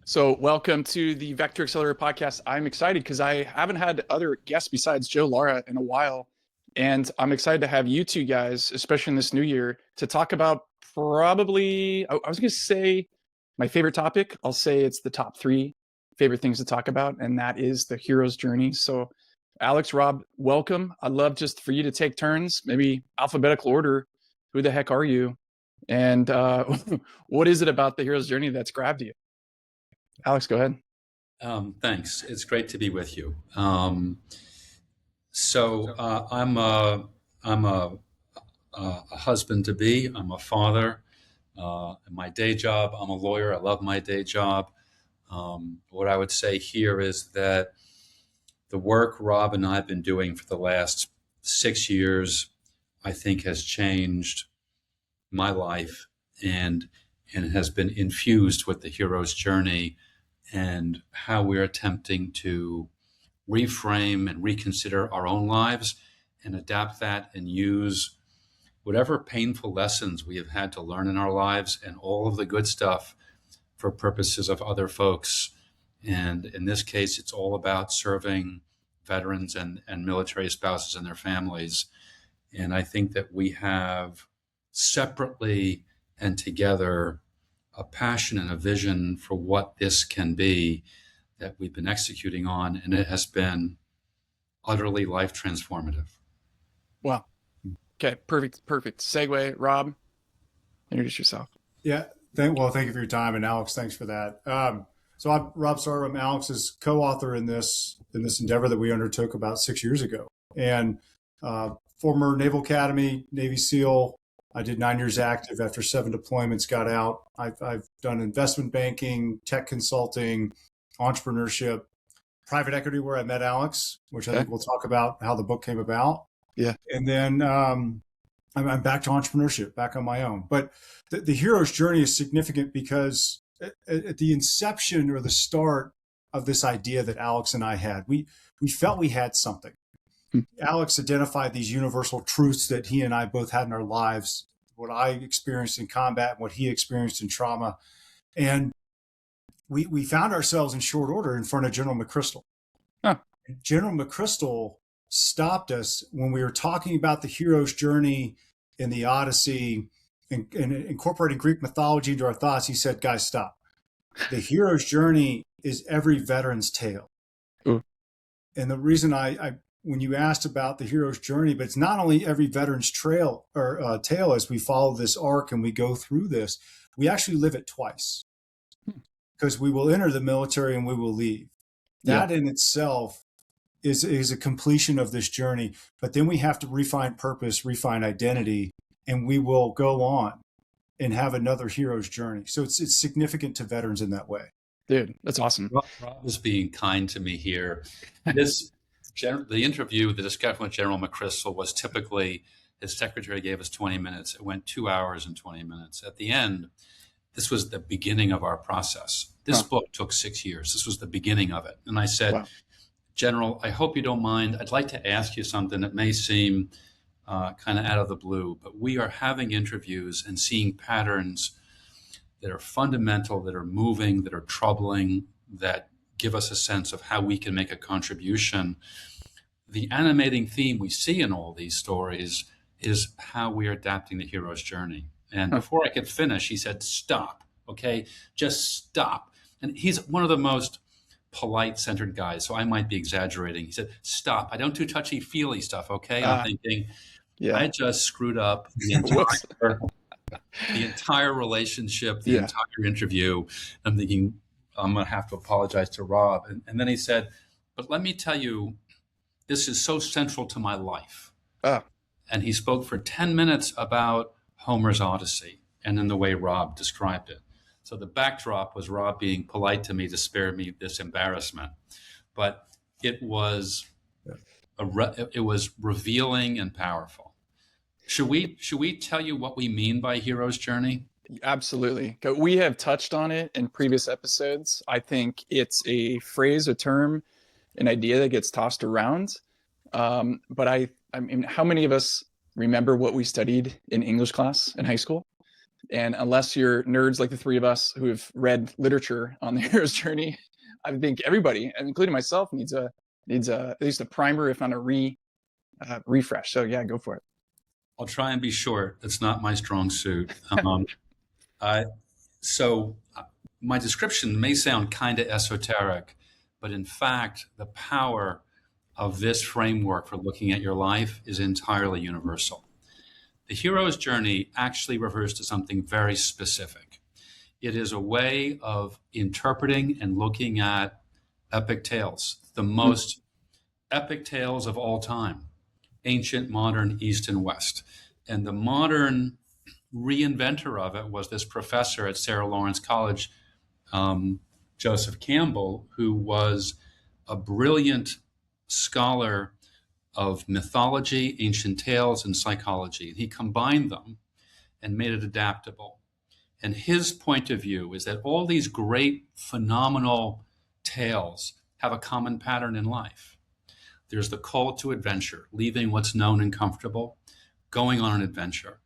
So, welcome to the Vector Accelerator Podcast. I'm excited because I haven't had other guests besides Joe Lara in a while. And I'm excited to have you two guys, especially in this new year, to talk about probably, I was going to say my favorite topic. I'll say it's the top three favorite things to talk about, and that is the hero's journey. So, Alex, Rob, welcome. I'd love just for you to take turns, maybe alphabetical order. Who the heck are you? And what is it about the hero's journey that's grabbed you? Alex, go ahead. Thanks. It's great to be with you. I'm a husband to be. I'm a father. My day job, I'm a lawyer. I love my day job. What I would say here is that the work Rob and I have been doing for the last 6 years, I think, has changed my life and has been infused with the hero's journey and how we're attempting to reframe and reconsider our own lives and adapt that and use whatever painful lessons we have had to learn in our lives and all of the good stuff for purposes of other folks. And in this case, it's all about serving veterans and military spouses and their families. And I think that we have separately and together a passion and a vision for what this can be that we've been executing on, and it has been utterly life transformative. Wow. Okay, perfect segue. Rob, introduce yourself. Yeah, thank you for your time, and Alex, thanks for that. So I'm Rob Sarver. I'm Alex's co-author in this endeavor that we undertook about 6 years ago, and former Naval Academy, Navy SEAL. I did 9 years active after 7 deployments, got out. I've done investment banking, tech consulting, entrepreneurship, private equity, where I met Alex, which I think we'll talk about how the book came about. Yeah. And then I'm back to entrepreneurship, back on my own. But the hero's journey is significant because at the inception or the start of this idea that Alex and I had, we felt we had something. Alex identified these universal truths that he and I both had in our lives, what I experienced in combat and what he experienced in trauma. And we found ourselves in short order in front of General McChrystal. Huh. General McChrystal stopped us when we were talking about the hero's journey in the Odyssey and incorporating Greek mythology into our thoughts. He said, guys, stop. The hero's journey is every veteran's tale. Ooh. And the reason when you asked about the hero's journey, but it's not only every veteran's tale as we follow this arc and we go through this, we actually live it twice because we will enter the military and we will leave. That in itself is a completion of this journey, but then we have to refine purpose, refine identity, and we will go on and have another hero's journey. So it's significant to veterans in that way. Dude, that's awesome. Rob is being kind to me here. The interview, the discussion with General McChrystal was typically his secretary gave us 20 minutes. It went 2 hours and 20 minutes. At the end, this was the beginning of our process. This book took 6 years. This was the beginning of it. And I said, General, I hope you don't mind. I'd like to ask you something that may seem kind of out of the blue, but we are having interviews and seeing patterns that are fundamental, that are moving, that are troubling, that give us a sense of how we can make a contribution. The animating theme we see in all these stories is how we are adapting the hero's journey. And before I could finish, he said, stop, okay? Just stop. And he's one of the most polite, centered guys, so I might be exaggerating. He said, stop. I don't do touchy-feely stuff, okay? I'm thinking, I just screwed up the entire relationship, the entire interview. I'm thinking, I'm going to have to apologize to Rob. And then he said, but let me tell you, this is so central to my life. And he spoke for 10 minutes about Homer's Odyssey and in the way Rob described it. So the backdrop was Rob being polite to me to spare me this embarrassment. But it was revealing and powerful. Should we tell you what we mean by hero's journey? Absolutely. We have touched on it in previous episodes. I think it's a phrase, a term, an idea that gets tossed around. But I mean, how many of us remember what we studied in English class in high school? And unless you're nerds like the three of us who have read literature on the hero's journey, I think everybody, including myself, needs at least a primer, if not a refresh. So yeah, go for it. I'll try and be short. It's not my strong suit. So my description may sound kind of esoteric, but in fact, the power of this framework for looking at your life is entirely universal. The hero's journey actually refers to something very specific. It is a way of interpreting and looking at epic tales, the most epic tales of all time, ancient, modern, East and West. And the modern reinventor of it was this professor at Sarah Lawrence College, Joseph Campbell, who was a brilliant scholar of mythology, ancient tales, and psychology. He combined them and made it adaptable. And his point of view is that all these great, phenomenal tales have a common pattern in life. There's the call to adventure, leaving what's known and comfortable, going on an adventure.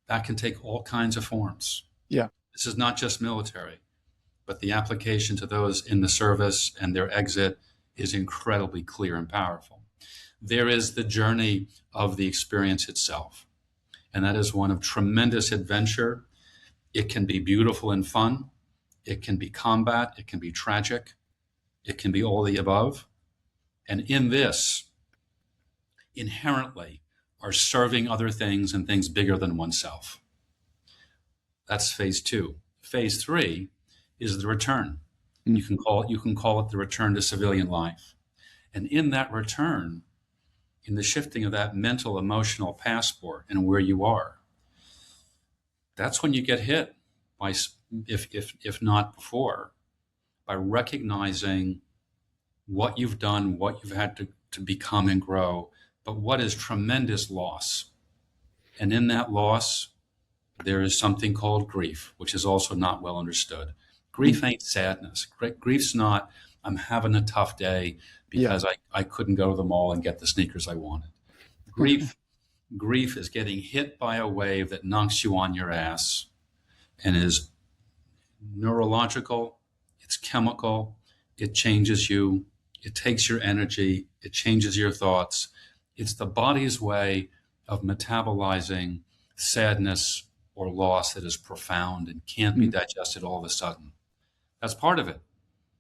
That can take all kinds of forms. Yeah. This is not just military, but the application to those in the service and their exit is incredibly clear and powerful. There is the journey of the experience itself, and that is one of tremendous adventure. It can be beautiful and fun. It can be combat. It can be tragic. It can be all the above. And in this, inherently, are serving other things and things bigger than oneself. That's phase 2. Phase 3 is the return. You can call it the return to civilian life. And in that return, in the shifting of that mental, emotional passport and where you are, that's when you get hit by, if not before, by recognizing what you've done, what you've had to become and grow, but what is tremendous loss. And in that loss, there is something called grief, which is also not well understood. Grief ain't sadness. Grief's not, I'm having a tough day because I couldn't go to the mall and get the sneakers I wanted. Grief is getting hit by a wave that knocks you on your ass and is neurological, it's chemical, it changes you, it takes your energy, it changes your thoughts. It's the body's way of metabolizing sadness or loss that is profound and can't be digested all of a sudden. That's part of it.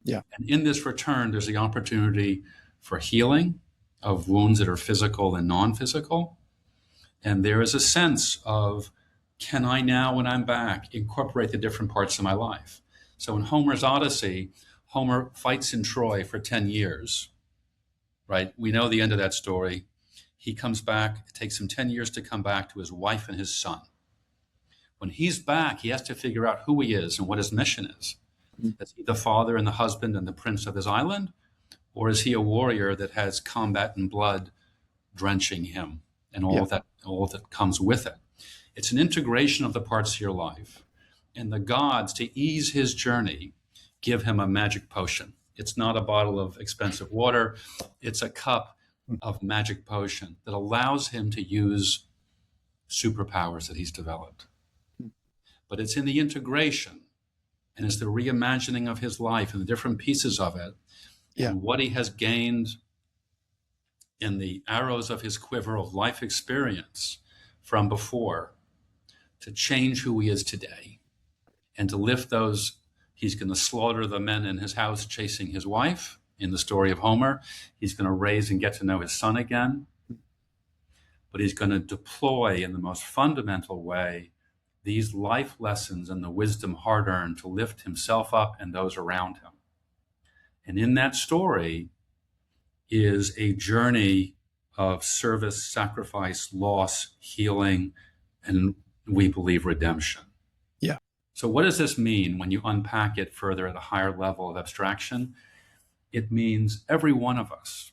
Yeah. And in this return, there's the opportunity for healing of wounds that are physical and non-physical. And there is a sense of, can I now, when I'm back, incorporate the different parts of my life? So in Homer's Odyssey, Homer fights in Troy for 10 years, right? We know the end of that story. He comes back. It takes him 10 years to come back to his wife and his son. When he's back, he has to figure out who he is and what his mission is. Is he the father and the husband and the prince of his island? Or is he a warrior that has combat and blood drenching him and all that comes with it? It's an integration of the parts of your life. And the gods, to ease his journey, give him a magic potion. It's not a bottle of expensive water. It's a cup of magic potion that allows him to use superpowers that he's developed. But it's in the integration and it's the reimagining of his life and the different pieces of it and what he has gained in the arrows of his quiver of life experience from before to change who he is today and to lift those. He's going to slaughter the men in his house chasing his wife in the story of Homer. He's going to raise and get to know his son again. But he's going to deploy in the most fundamental way these life lessons and the wisdom hard-earned to lift himself up and those around him. And in that story is a journey of service, sacrifice, loss, healing, and we believe redemption. Yeah. So what does this mean when you unpack it further at a higher level of abstraction? It means every one of us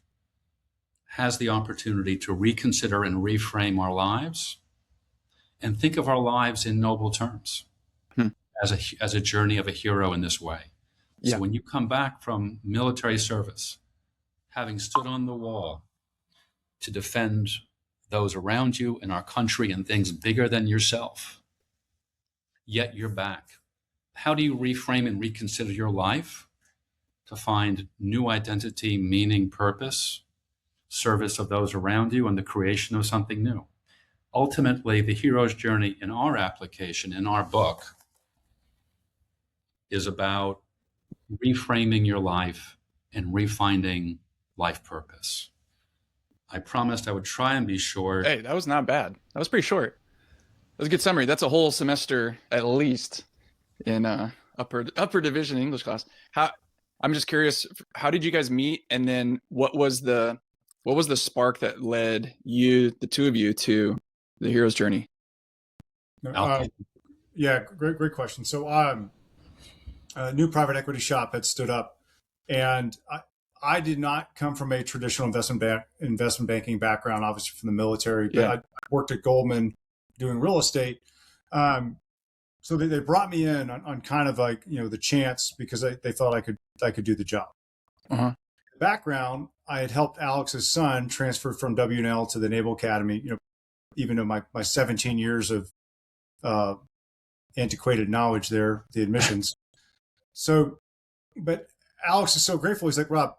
has the opportunity to reconsider and reframe our lives and think of our lives in noble terms as a journey of a hero in this way. So when you come back from military service, having stood on the wall to defend those around you in our country and things bigger than yourself, yet you're back. How do you reframe and reconsider your life to find new identity, meaning, purpose, service of those around you, and the creation of something new? Ultimately, the hero's journey in our application, in our book, is about reframing your life and refinding life purpose. I promised I would try and be short. Hey, that was not bad. That was pretty short. That was a good summary. That's a whole semester at least in upper division English class. I'm just curious, how did you guys meet, and then what was the spark that led the two of you, to the hero's journey? Yeah, great question. So a new private equity shop had stood up, and I did not come from a traditional investment banking background, obviously from the military, but I worked at Goldman doing real estate. So they brought me in on kind of like, the chance, because they thought I could do the job. Uh-huh. Background, I had helped Alex's son transfer from W&L to the Naval Academy, even though my 17 years of antiquated knowledge there, the admissions. So, but Alex is so grateful. He's like, Rob,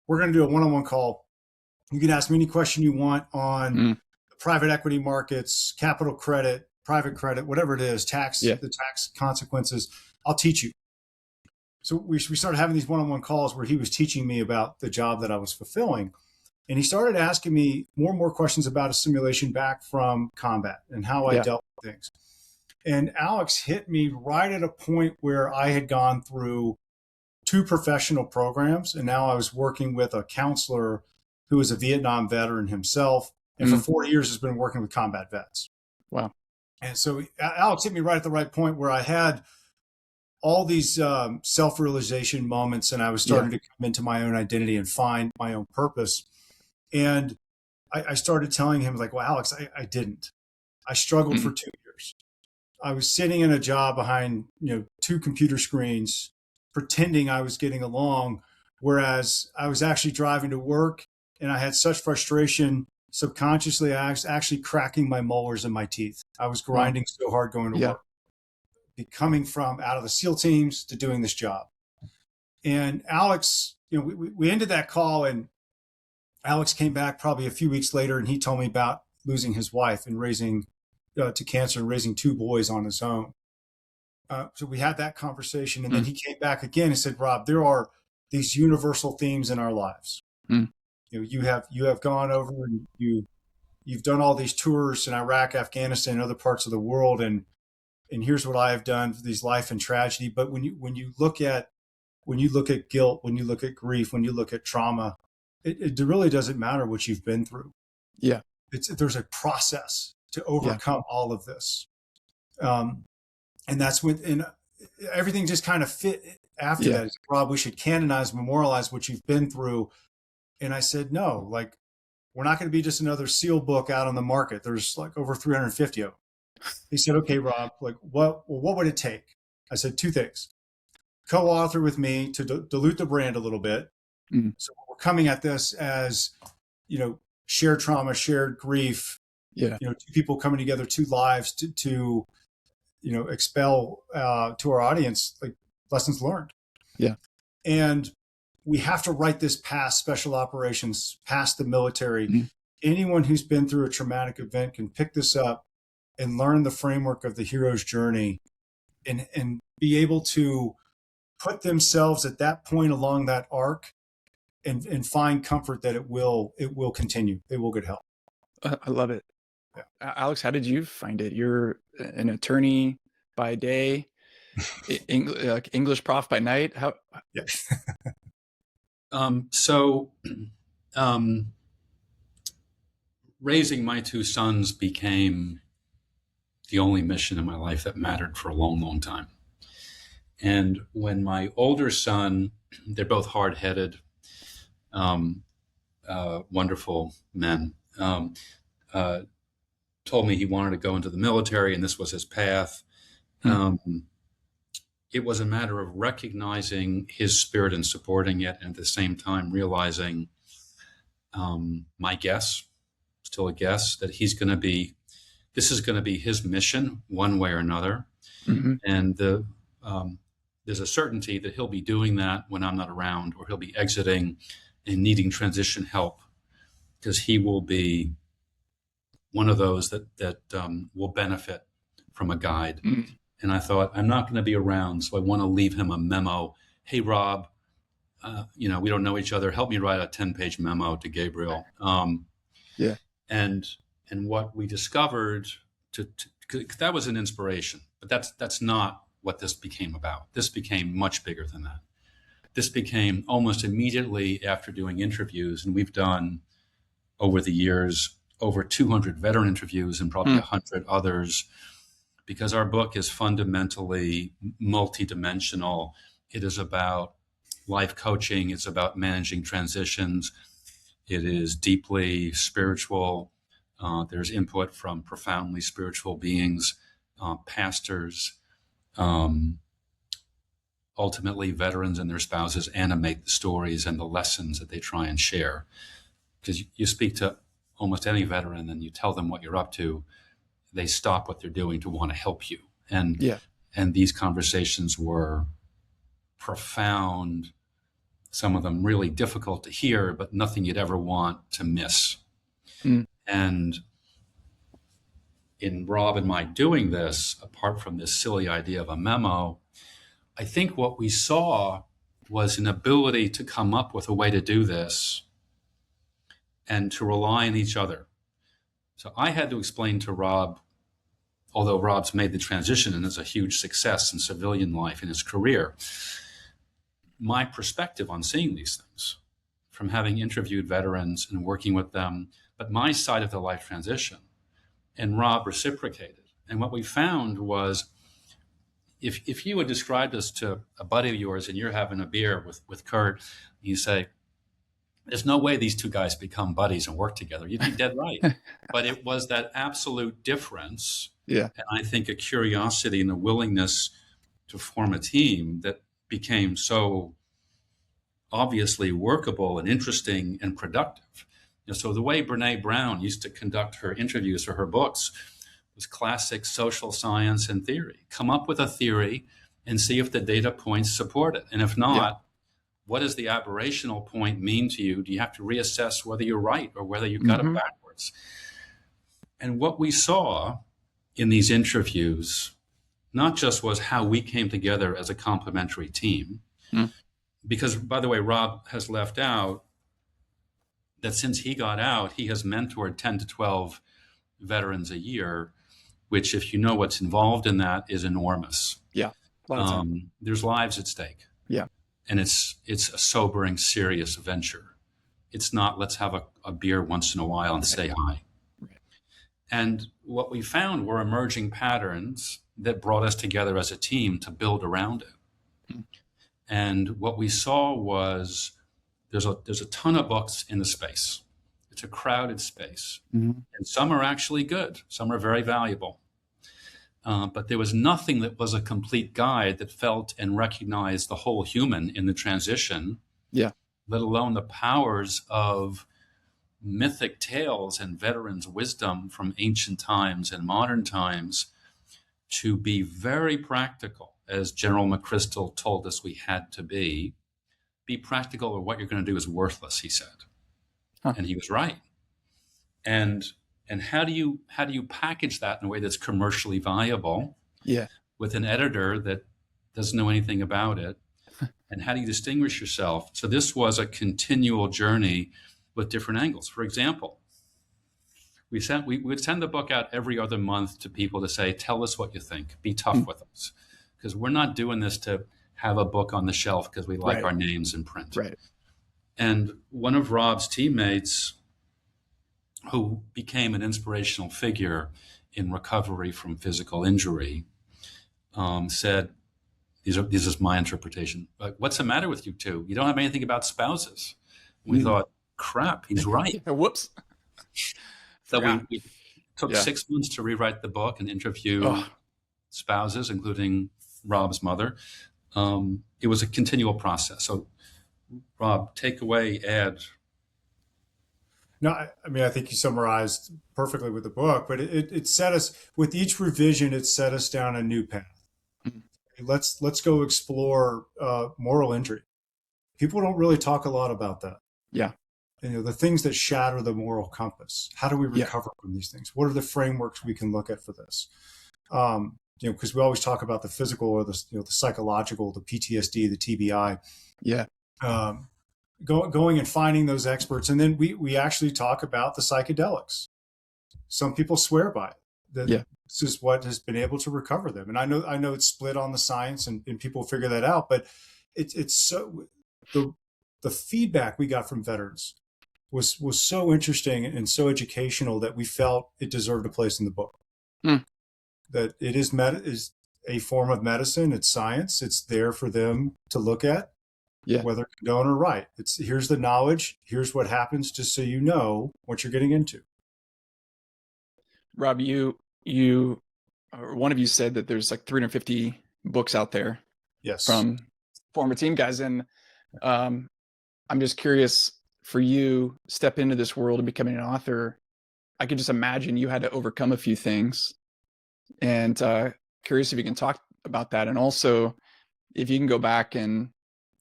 we're going to do a one-on-one call. You can ask me any question you want on the private equity markets, capital credit, private credit, whatever it is, the tax consequences. I'll teach you. So we started having these one-on-one calls where he was teaching me about the job that I was fulfilling. And he started asking me more and more questions about a simulation back from combat and how I dealt with things. And Alex hit me right at a point where I had gone through 2 professional programs, and now I was working with a counselor who is a Vietnam veteran himself, and for 40 years has been working with combat vets. Wow. And so Alex hit me right at the right point where I had all these self-realization moments, and I was starting to come into my own identity and find my own purpose. And I started telling him, like, well, Alex, I didn't. I struggled for 2 years. I was sitting in a job behind, 2 computer screens, pretending I was getting along, whereas I was actually driving to work, and I had such frustration. Subconsciously, I was actually cracking my molars in my teeth. I was grinding so hard going to work, coming from out of the SEAL teams to doing this job. And Alex, we ended that call, and Alex came back probably a few weeks later, and he told me about losing his wife and raising to cancer and raising 2 boys on his own. So we had that conversation, and then he came back again and said, Rob, there are these universal themes in our lives. You have gone over and you've done all these tours in Iraq, Afghanistan, and other parts of the world, and here's what I have done for these life and tragedy. But when you look at guilt, when you look at grief, when you look at trauma, it really doesn't matter what you've been through. Yeah, there's a process to overcome all of this, and that's when everything just kind of fit after that. Rob, we should canonize, memorialize what you've been through. And I said, no, like, we're not going to be just another SEAL book out on the market. There's like over 350 of them. He said, okay, Rob, like, what would it take? I said 2 things. Co-author with me to dilute the brand a little bit. So we're coming at this as, shared trauma, shared grief, 2 people coming together, 2 lives to expel to our audience, like, lessons learned. Yeah. And we have to write this past special operations, past the military. Anyone who's been through a traumatic event can pick this up and learn the framework of the hero's journey and be able to put themselves at that point along that arc and find comfort that it will continue. It will get help. I love it. Yeah. Alex, how did you find it? You're an attorney by day, English prof by night. How? Yeah. Raising my 2 sons became the only mission in my life that mattered for a long, long time. And when my older son, they're both hard-headed, wonderful men, told me he wanted to go into the military and this was his path. It was a matter of recognizing his spirit and supporting it, and at the same time realizing my guess, still a guess, that this is going to be his mission one way or another. Mhm. And there's a certainty that he'll be doing that when I'm not around, or he'll be exiting and needing transition help, because he will be one of those that will benefit from a guide. Mhm. And I thought, I'm not going to be around, so I want to leave him a memo. Hey, Rob, we don't know each other. Help me write a 10-page memo to Gabriel. Yeah. And what we discovered, that was an inspiration, but that's not what this became about. This became much bigger than that. This became almost immediately after doing interviews, and we've done over the years over 200 veteran interviews and probably 100 others, because our book is fundamentally multidimensional. It is about life coaching. It's about managing transitions. It is deeply spiritual. There's input from profoundly spiritual beings, pastors. Ultimately, veterans and their spouses animate the stories and the lessons that they try and share. Because you speak to almost any veteran and you tell them what you're up to, they stop what they're doing to want to help you. And these conversations were profound, some of them really difficult to hear, but nothing you'd ever want to miss. And in Rob and my doing this, apart from this silly idea of a memo, I think what we saw was an ability to come up with a way to do this and to rely on each other. So I had to explain to Rob, although Rob's made the transition and is a huge success in civilian life in his career, my perspective on seeing these things from having interviewed veterans and working with them, but my side of the life transition. And Rob reciprocated. And what we found was, if you had described us to a buddy of yours and you're having a beer with Kurt, you say, there's no way these two guys become buddies and work together. You'd be dead right. But it was that absolute difference. Yeah. And I think a curiosity and a willingness to form a team that became so obviously workable and interesting and productive. So the way Brene Brown used to conduct her interviews for her books was classic social science and theory. Come up with a theory and see if the data points support it. And if not, what does the aberrational point mean to you? Do you have to reassess whether you're right or whether you got it backwards? And what we saw in these interviews, not just was how we came together as a complementary team, because, by the way, Rob has left out that since he got out, he has mentored 10 to 12 veterans a year, which, if you know what's involved in that, is enormous. Yeah. There's lives at stake. Yeah. And it's a sobering, serious venture. It's not, let's have a beer once in a while and say hi. Right. And what we found were emerging patterns that brought us together as a team to build around it. And what we saw was there's a ton of books in the space. It's a crowded space. And some are actually good. Some are very valuable. But there was nothing that was a complete guide that felt and recognized the whole human in the transition, let alone the powers of mythic tales and veterans' wisdom from ancient times and modern times to be very practical, as General McChrystal told us we had to be practical, or what you're going to do is worthless, he said. And he was right. And how do you package that in a way that's commercially viable with an editor that doesn't know anything about it? And how do you distinguish yourself? So this was a continual journey with different angles. For example, we would send the book out every other month to people to say, tell us what you think, be tough with us. Because we're not doing this to have a book on the shelf because we like our names in print. Right. And one of Rob's teammates, who became an inspirational figure in recovery from physical injury, said, "This is my interpretation. What's the matter with you two? You don't have anything about spouses." We thought, "Crap, he's right." Whoops. So we took 6 months to rewrite the book and interview spouses, including Rob's mother. It was a continual process. So, Rob, take away, add. No, I mean, I think you summarized perfectly with the book, but it set us, with each revision, it set us down a new path. let's go explore moral injury. People don't really talk a lot about that. Yeah. The things that shatter the moral compass. How do we recover from these things? What are the frameworks we can look at for this? Because we always talk about the physical or the psychological, the PTSD, the TBI. Yeah. Going and finding those experts, and then we actually talk about the psychedelics. Some people swear by it. This is what has been able to recover them. And I know it's split on the science, and people figure that out. But it's so the feedback we got from veterans was so interesting and so educational that we felt it deserved a place in the book. That it is a form of medicine. It's science. It's there for them to look at, whether condone or right. Here's the knowledge. Here's what happens, just so you know what you're getting into. Rob, you or one of you said that there's like 350 books out there. Yes. From former team guys, and I'm just curious, for you, step into this world and becoming an author, I could just imagine you had to overcome a few things, and curious if you can talk about that, and also if you can go back and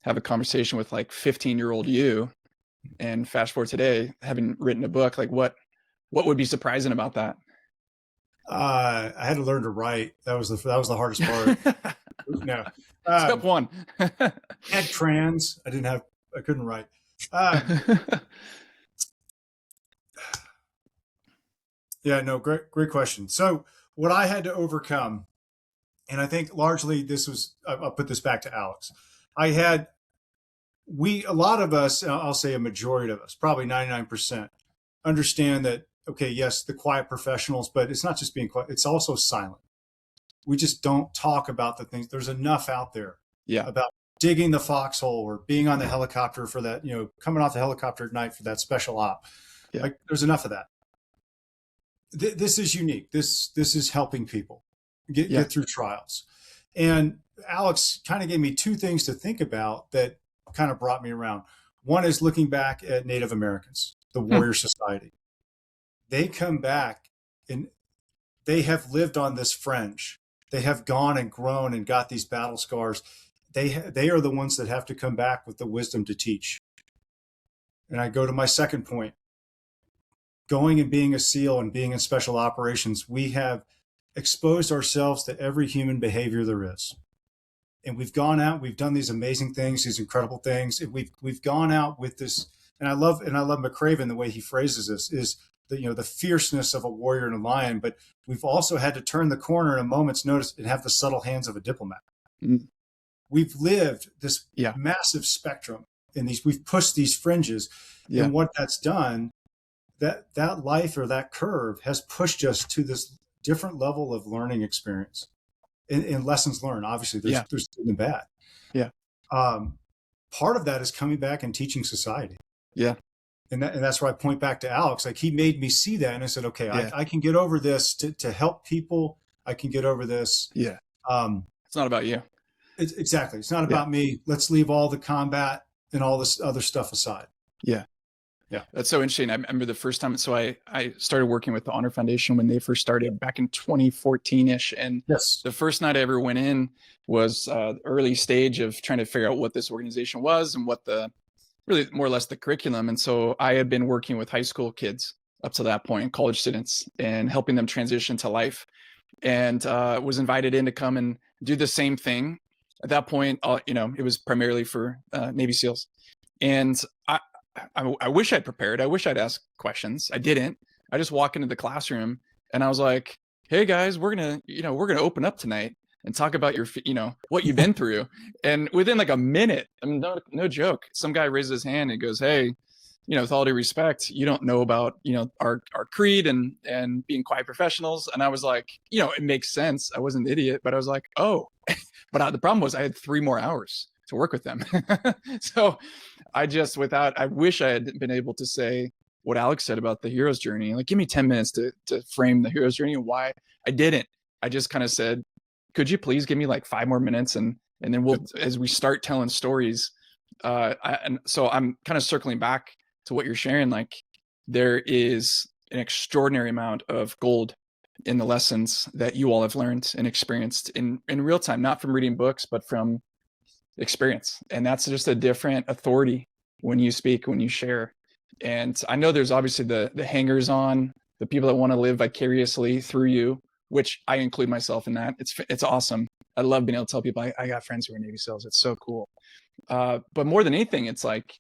have a conversation with like 15-year-old you and fast forward today, having written a book, like what would be surprising about that? I had to learn to write. That was the hardest part. No. Step one. Had crayons. I couldn't write. Great question. So what I had to overcome, and I think largely I'll put this back to Alex. A lot of us, I'll say a majority of us, probably 99%, understand that, okay, yes, the quiet professionals, but it's not just being quiet, it's also silent. We just don't talk about the things. There's enough out there about digging the foxhole or being on the helicopter for that, coming off the helicopter at night for that special op. Yeah. Like, there's enough of that. This is unique. This is helping people get through trials. And Alex kind of gave me two things to think about that kind of brought me around. One is looking back at Native Americans, the Warrior Society. They come back and they have lived on this fringe. They have gone and grown and got these battle scars. They are the ones that have to come back with the wisdom to teach. And I go to my second point. Going and being a SEAL and being in special operations, we have exposed ourselves to every human behavior there is. And we've gone out, we've done these amazing things, these incredible things. And we've gone out with this, and I love McCraven, the way he phrases this, is the fierceness of a warrior and a lion, but we've also had to turn the corner in a moment's notice and have the subtle hands of a diplomat. Mm. We've lived this massive spectrum in these, we've pushed these fringes, and what that's done, that life or that curve has pushed us to this different level of learning experience and lessons learned. Obviously there's good and bad. Yeah. Part of that is coming back and teaching society. Yeah. And that's where I point back to Alex. Like, he made me see that, and I said, okay, I can get over this to help people. I can get over this. Yeah. It's not about you. Exactly. It's not about me. Let's leave all the combat and all this other stuff aside. Yeah. Yeah. That's so interesting. I remember the first time. So I started working with the Honor Foundation when they first started back in 2014-ish. And the first night I ever went in was early stage of trying to figure out what this organization was and what really more or less the curriculum. And so I had been working with high school kids up to that point, college students, and helping them transition to life, and was invited in to come and do the same thing. At that point, it was primarily for Navy SEALs. And I wish I'd prepared. I wish I'd asked questions. I didn't. I just walked into the classroom and I was like, hey guys, we're going to open up tonight and talk about your, what you've been through. And within like a minute, I mean, no joke, some guy raises his hand and goes, hey, with all due respect, you don't know about, our creed and being quiet professionals. And I was like, it makes sense. I wasn't an idiot, but I was like, oh, but the problem was I had 3 more hours to work with them. So I wish I had been able to say what Alex said about the hero's journey. Like, give me 10 minutes to frame the hero's journey and why. I didn't. I just kind of said, could you please give me like 5 more minutes? And then as we start telling stories, and so I'm kind of circling back to what you're sharing. Like, there is an extraordinary amount of gold in the lessons that you all have learned and experienced in real time, not from reading books, but from experience. And that's just a different authority when you speak, when you share. And I know there's obviously the hangers on, the people that want to live vicariously through you, which I include myself in that. It's awesome. I love being able to tell people I got friends who are Navy SEALs. It's so cool. But more than anything, it's like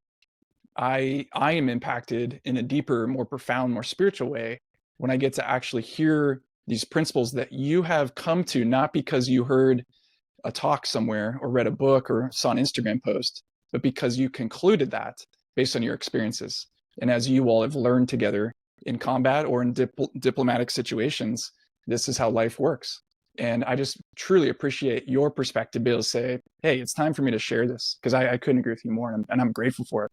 I am impacted in a deeper, more profound, more spiritual way when I get to actually hear these principles that you have come to, not because you heard a talk somewhere or read a book or saw an Instagram post, but because you concluded that based on your experiences. And as you all have learned together in combat or in diplomatic situations, this is how life works. And I just truly appreciate your perspective to be able to say, hey, it's time for me to share this, because I couldn't agree with you more, and I'm grateful for it.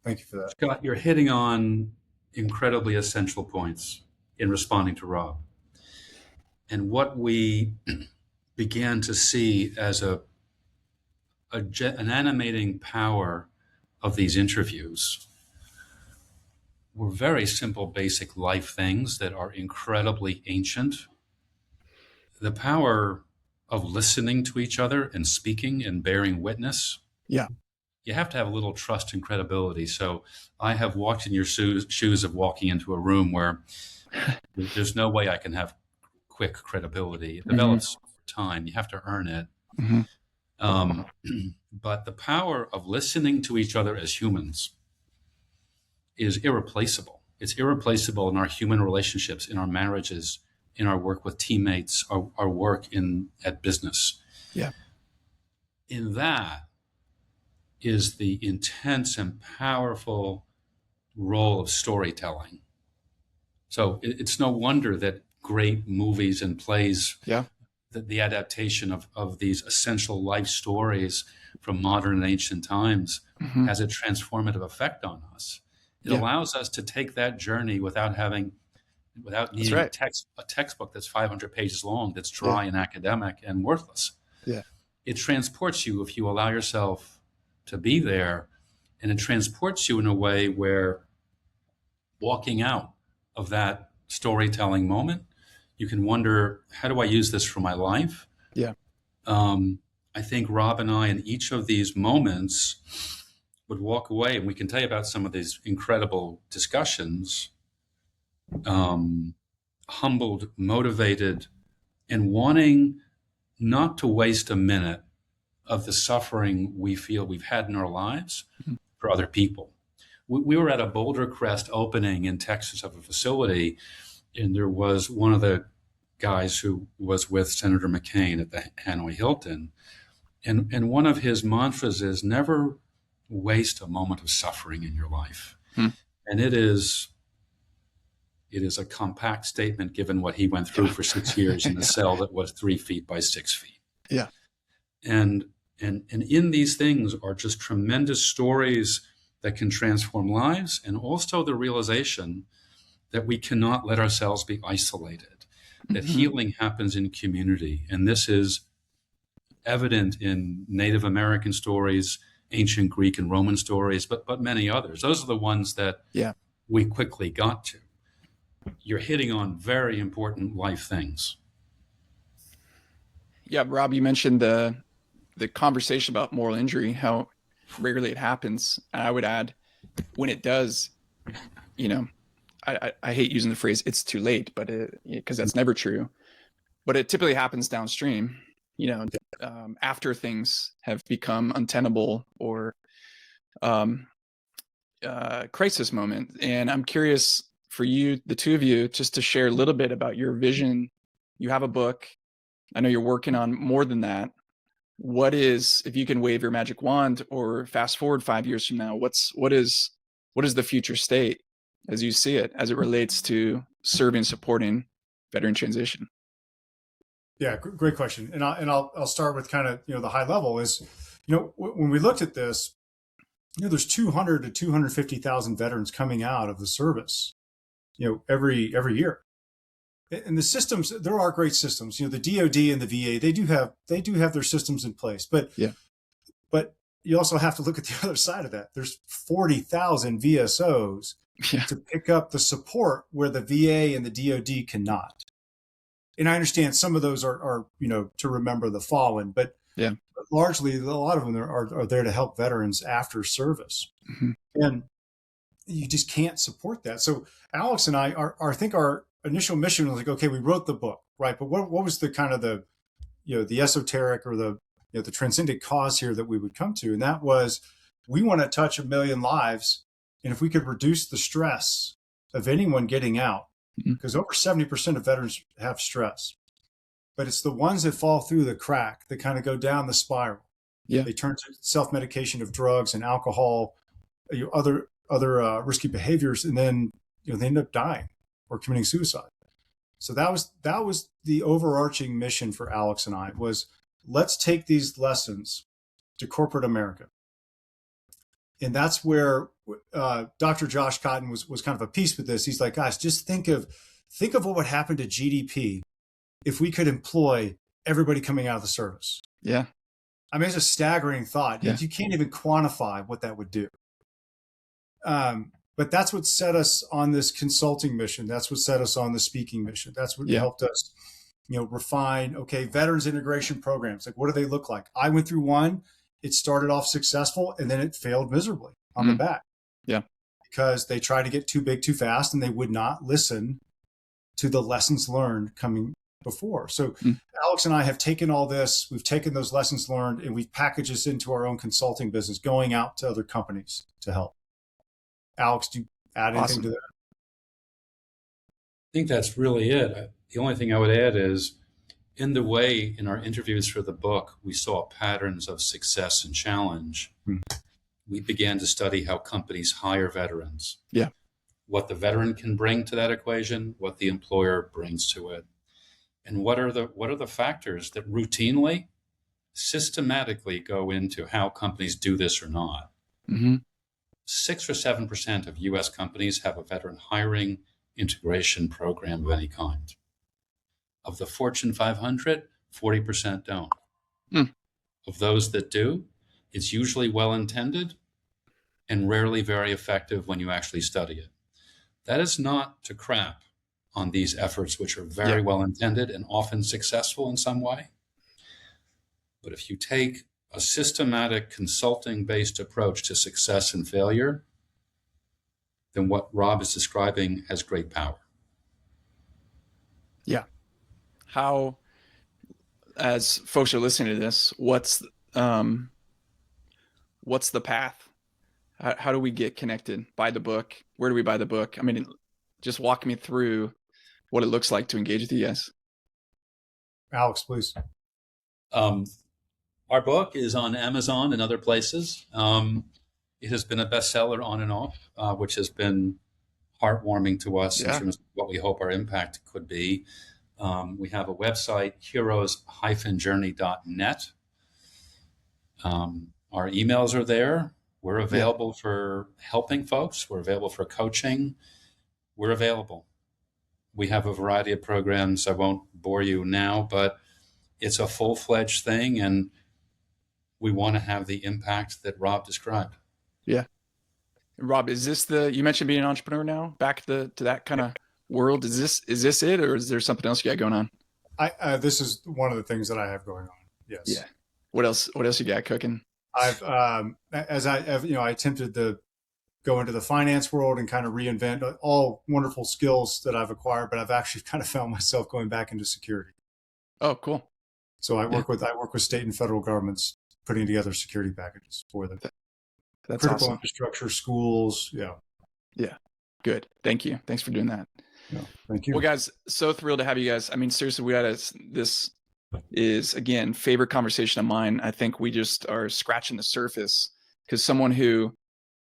Thank you for that. Scott, you're hitting on incredibly essential points in responding to Rob. And what we began to see as an animating power of these interviews were very simple, basic life things that are incredibly ancient. The power of listening to each other and speaking and bearing witness. Yeah. You have to have a little trust and credibility. So I have walked in your shoes of walking into a room where there's no way I can have quick credibility. It develops over time. You have to earn it. But the power of listening to each other as humans is irreplaceable. It's irreplaceable in our human relationships, in our marriages, in our work with teammates, our work at business. Yeah. In that is the intense and powerful role of storytelling. So it's no wonder that great movies and plays, the adaptation of these essential life stories from modern and ancient times has a transformative effect on us. It allows us to take that journey without needing a textbook that's 500 pages long, that's dry and academic and worthless. Yeah. It transports you if you allow yourself to be there, and it transports you in a way where walking out of that storytelling moment, you can wonder, how do I use this for my life? Yeah. I think Rob and I, in each of these moments, would walk away, and we can tell you about some of these incredible discussions, humbled, motivated, and wanting not to waste a minute of the suffering we feel we've had in our lives for other people. We were at a Boulder Crest opening in Texas of a facility, and there was one of the guys who was with Senator McCain at the Hanoi Hilton. And one of his mantras is never waste a moment of suffering in your life. And it is a compact statement given what he went through for 6 years in a cell that was 3 feet by 6 feet. Yeah. And in these things are just tremendous stories that can transform lives, and also the realization that we cannot let ourselves be isolated, that healing happens in community. And this is evident in Native American stories, ancient Greek and Roman stories, but many others. Those are the ones that we quickly got to. You're hitting on very important life things. Yeah, Rob, you mentioned the conversation about moral injury, how rarely it happens. And I would add, when it does, I hate using the phrase "it's too late," but because that's never true. But it typically happens downstream, after things have become untenable or crisis moment. And I'm curious for you, the two of you, just to share a little bit about your vision. You have a book. I know you're working on more than that. What is, if you can wave your magic wand or fast forward 5 years from now, what is the future state as you see it, as it relates to serving, supporting veteran transition? Yeah, great question. And I'll start with kind of, the high level is, when we looked at this, there's 200 to 250,000 veterans coming out of the service, every year. And the systems, there are great systems, the DOD and the VA, they do have their systems in place, but you also have to look at the other side of that. There's 40,000 VSOs to pick up the support where the VA and the DOD cannot. And I understand some of those are to remember the fallen, but yeah, largely a lot of them are there to help veterans after service. Mm-hmm. And you just can't support that. So Alex and I think our initial mission was like, okay, we wrote the book, right? But what was the kind of the esoteric or the transcendent cause here that we would come to? And that was, we want to touch 1 million lives. And if we could reduce the stress of anyone getting out, because over 70% of veterans have stress, but it's the ones that fall through the crack that kind of go down the spiral. Yeah. They turn to self-medication of drugs and alcohol, other risky behaviors, and then they end up dying or committing suicide. So that was the overarching mission for Alex and I, was let's take these lessons to corporate America. And that's where Dr. Josh Cotton was kind of a piece with this. He's like, guys, just think of what would happen to GDP if we could employ everybody coming out of the service. Yeah. I mean, it's a staggering thought. Yeah. You can't even quantify what that would do. But that's what set us on this consulting mission. That's what set us on the speaking mission. That's what helped us, refine, okay, veterans integration programs. Like, what do they look like? I went through one. It started off successful, and then it failed miserably on the back. Yeah. Because they tried to get too big too fast, and they would not listen to the lessons learned coming before. So Alex and I have taken all this, we've taken those lessons learned, and we've packaged this into our own consulting business, going out to other companies to help. Alex, do you add anything to that? I think that's really it. The only thing I would add is, in the way in our interviews for the book, we saw patterns of success and challenge. We began to study how companies hire veterans. Yeah. What the veteran can bring to that equation, what the employer brings to it. And what are the factors that routinely, systematically go into how companies do this or not? 6 or 7% of U.S. companies have a veteran hiring integration program of any kind. Of the Fortune 500, 40% don't. Of those that do, it's usually well-intended and rarely very effective when you actually study it. That is not to crap on these efforts, which are very well-intended and often successful in some way. But if you take a systematic consulting-based approach to success and failure, then what Rob is describing has great power. Yeah. How, as folks are listening to this, what's the path? How do we get connected? Buy the book? Where do we buy the book? I mean, just walk me through what it looks like to engage with you guys. Alex, please. Our book is on Amazon and other places. It has been a bestseller on and off, which has been heartwarming to us in terms of what we hope our impact could be. We have a website, heroes-journey.net. Our emails are there. We're available for helping folks. We're available for coaching. We're available. We have a variety of programs. I won't bore you now, but it's a full-fledged thing, and we want to have the impact that Rob described. Yeah. Rob, is this you mentioned being an entrepreneur now, back to that kind of world. Is this it, or is there something else you got going on? This is one of the things that I have going on. Yes. Yeah. What else you got cooking? I attempted to go into the finance world and kind of reinvent all wonderful skills that I've acquired, but I've actually kind of found myself going back into security. Oh, cool. So I work with state and federal governments putting together security packages for them. That's critical awesome. Infrastructure, schools. Yeah. Good. Thank you. Thanks for doing that. Yeah, thank you. Well, guys, so thrilled to have you guys. I mean, seriously, this is, again, favorite conversation of mine. I think we just are scratching the surface, because someone who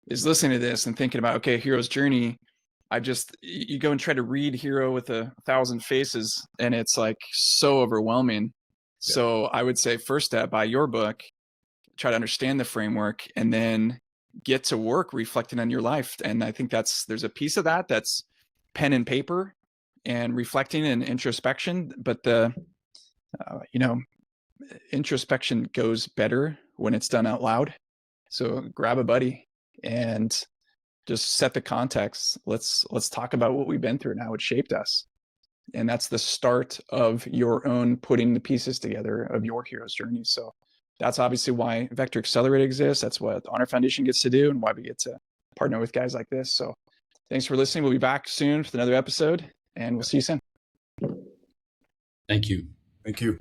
is listening to this and thinking about, okay, hero's journey, you go and try to read Hero with 1,000 faces, and it's like so overwhelming. Yeah. So I would say, first step, buy your book, try to understand the framework, and then get to work reflecting on your life. And I think there's a piece of that's pen and paper and reflecting and introspection, but introspection goes better when it's done out loud. So grab a buddy and just set the context. Let's talk about what we've been through and how it shaped us. And that's the start of your own putting the pieces together of your hero's journey. So that's obviously why Vector Accelerator exists. That's what the Honor Foundation gets to do and why we get to partner with guys like this. So thanks for listening. We'll be back soon with another episode, and we'll see you soon. Thank you. Thank you.